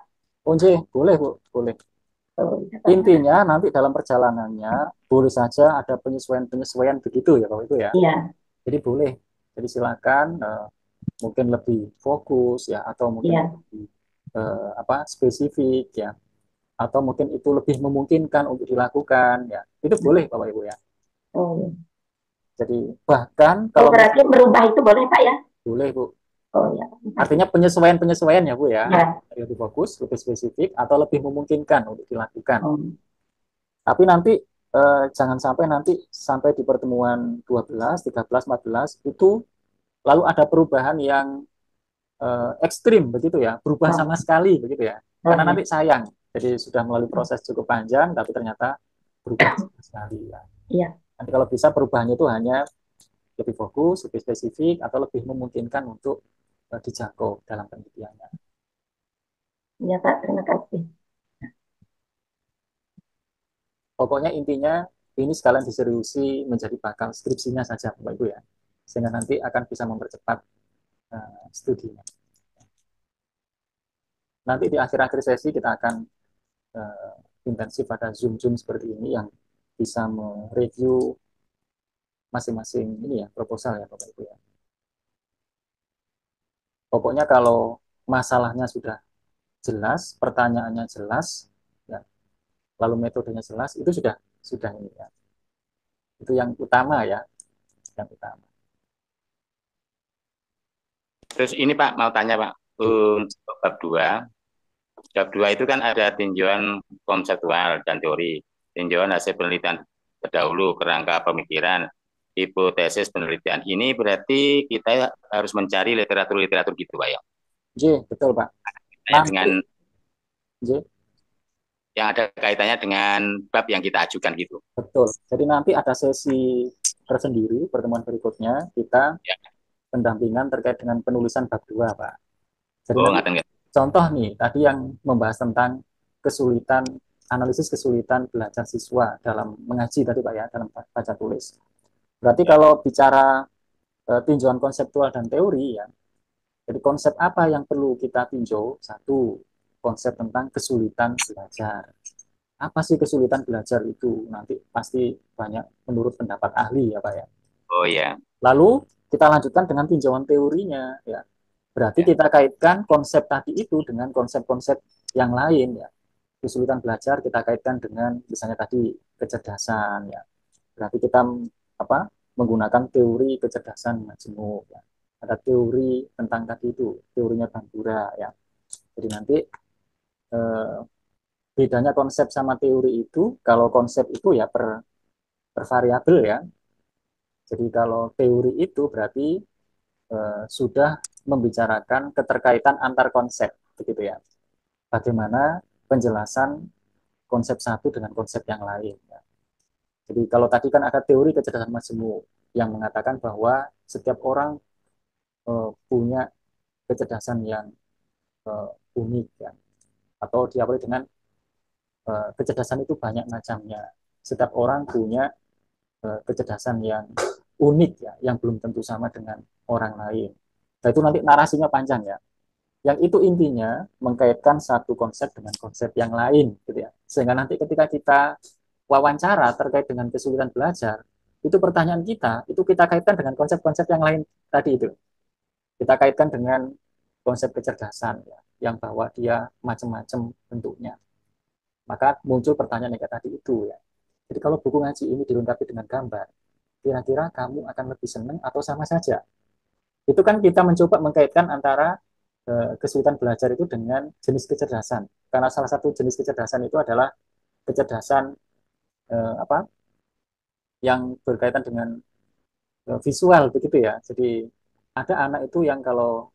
Boleh Bu, boleh. Intinya nanti dalam perjalanannya boleh saja ada penyesuaian begitu ya Bapak Ibu ya. Iya. Jadi boleh. Jadi silakan mungkin lebih fokus ya, atau mungkin lebih spesifik ya, atau mungkin itu lebih memungkinkan untuk dilakukan ya. Itu boleh Bapak Ibu ya. Jadi bahkan Oh, kalau berarti merubah itu boleh Pak ya? boleh Bu, Oh ya. artinya penyesuaian-penyesuaian ya Bu ya, Ya. lebih fokus, lebih spesifik, atau lebih memungkinkan untuk dilakukan. Oh. Tapi nanti jangan sampai nanti sampai di pertemuan 12, 13, 14 itu lalu ada perubahan yang ekstrim begitu ya, berubah Oh. sama sekali begitu ya. Oh, Karena ya. nanti sayang. Jadi sudah melalui proses cukup panjang tapi ternyata berubah sama sekali ya. Iya. Nanti kalau bisa perubahannya itu hanya lebih fokus, lebih spesifik, atau lebih memungkinkan untuk dijangkau dalam penelitiannya. Iya Pak, terima kasih. Pokoknya intinya ini sekalian diseriusi menjadi bakal skripsinya saja Bapak Ibu ya. Sehingga nanti akan bisa mempercepat studinya. Nanti di akhir-akhir sesi kita akan intensif pada Zoom-Zoom seperti ini yang bisa mereview masing-masing ini ya, proposal ya Bapak Ibu ya. Pokoknya kalau masalahnya sudah jelas, pertanyaannya jelas, ya, lalu metodenya jelas, itu sudah ini ya. Itu yang utama ya, yang utama. Terus ini Pak, mau tanya Pak, untuk bab 2 itu kan ada tinjauan konseptual dan teori, tinjauan hasil penelitian terdahulu, kerangka pemikiran, hipotesis penelitian. Ini berarti kita harus mencari literatur-literatur gitu Pak ya? J, betul Pak. Dengan J, yang ada kaitannya dengan bab yang kita ajukan gitu. betul. Jadi nanti ada sesi tersendiri, pertemuan berikutnya, kita pendampingan terkait dengan penulisan bab 2 Pak. Jadi contoh nih, tadi yang membahas tentang kesulitan, analisis kesulitan belajar siswa dalam mengaji tadi Pak ya, dalam baca tulis. Berarti kalau bicara tinjauan konseptual dan teori ya, jadi konsep apa yang perlu kita tinjau? Satu, konsep tentang kesulitan belajar. Apa sih kesulitan belajar itu? Nanti pasti banyak menurut pendapat ahli ya Pak ya. Oh ya. Lalu kita lanjutkan dengan tinjauan teorinya ya. Berarti kita kaitkan konsep tadi itu dengan konsep-konsep yang lain ya. Kesulitan belajar kita kaitkan dengan misalnya tadi kecerdasan ya. Berarti kita menggunakan teori kecerdasan majemuk ya. Ada teori tentang tadi itu, teorinya Bandura ya. Jadi nanti bedanya konsep sama teori itu, kalau konsep itu ya per variabel ya. Jadi kalau teori itu berarti sudah membicarakan keterkaitan antar konsep, begitu ya. Bagaimana penjelasan konsep satu dengan konsep yang lain. Ya. Jadi kalau tadi kan ada teori kecerdasan majemuk yang mengatakan bahwa setiap orang punya kecerdasan yang unik ya, atau diawali dengan kecerdasan itu banyak macamnya. Setiap orang punya kecerdasan yang unik ya, yang belum tentu sama dengan orang lain. Nah itu nanti narasinya panjang ya. Yang itu intinya mengkaitkan satu konsep dengan konsep yang lain, gitu ya. Sehingga nanti ketika kita wawancara terkait dengan kesulitan belajar, itu pertanyaan kita, itu kita kaitkan dengan konsep-konsep yang lain tadi itu. Kita kaitkan dengan konsep kecerdasan, ya, yang bahwa dia macam-macam bentuknya. Maka muncul pertanyaan yang tadi itu ya. Jadi kalau buku ngaji ini dilengkapi dengan gambar, kira-kira kamu akan lebih senang atau sama saja? Itu kan kita mencoba mengkaitkan antara kesulitan belajar itu dengan jenis kecerdasan. Karena salah satu jenis kecerdasan itu adalah kecerdasan yang berkaitan dengan visual begitu ya. Jadi ada anak itu yang kalau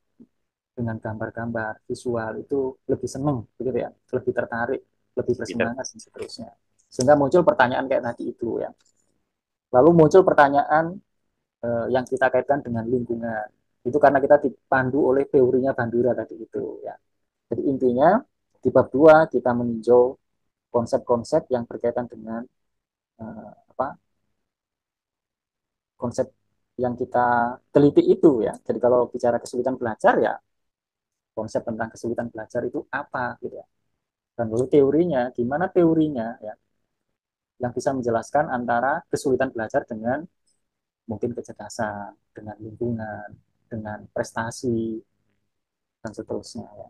dengan gambar-gambar visual itu lebih senang begitu ya, lebih tertarik, lebih bersemangat dan seterusnya. Sehingga muncul pertanyaan kayak tadi itu ya. Lalu muncul pertanyaan yang kita kaitkan dengan lingkungan. Itu karena kita dipandu oleh teorinya Bandura tadi itu ya. Jadi intinya di bab 2 kita meninjau konsep-konsep yang berkaitan dengan konsep yang kita teliti itu ya. Jadi kalau bicara kesulitan belajar ya konsep tentang kesulitan belajar itu apa gitu ya. Dan lalu teorinya, gimana teorinya ya yang bisa menjelaskan antara kesulitan belajar dengan mungkin kecerdasan, dengan lingkungan, dengan prestasi dan seterusnya ya.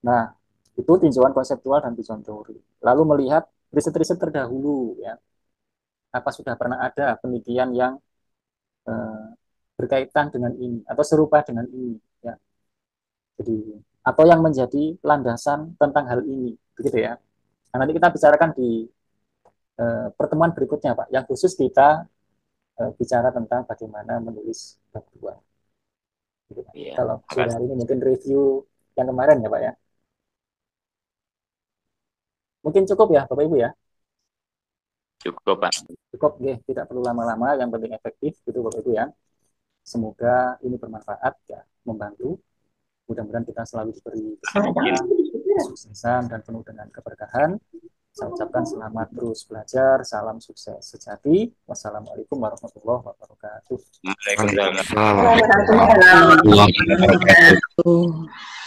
Nah, itu tinjauan konseptual dan tinjauan teori. Lalu melihat riset-riset terdahulu ya. apa sudah pernah ada penelitian yang berkaitan dengan ini atau serupa dengan ini, ya. Jadi atau yang menjadi landasan tentang hal ini, begitu ya. Nah, nanti kita bicarakan di pertemuan berikutnya, Pak, yang khusus kita bicara tentang bagaimana menulis bab 2. Gitu, Iya, kalau sore hari ini mungkin review yang kemarin ya, Pak ya. Mungkin cukup ya, Bapak Ibu ya. cukup Pak. Cukup, tidak perlu lama-lama, yang penting efektif gitu Bapak Ibu ya. Semoga ini bermanfaat ya, membantu. Mudah-mudahan kita selalu diberi kesuksesan dan penuh dengan keberkahan. Saya ucapkan selamat terus belajar, salam sukses sejati. Wassalamualaikum warahmatullahi wabarakatuh. Waalaikumsalam. Waalaikumsalam warahmatullahi wabarakatuh.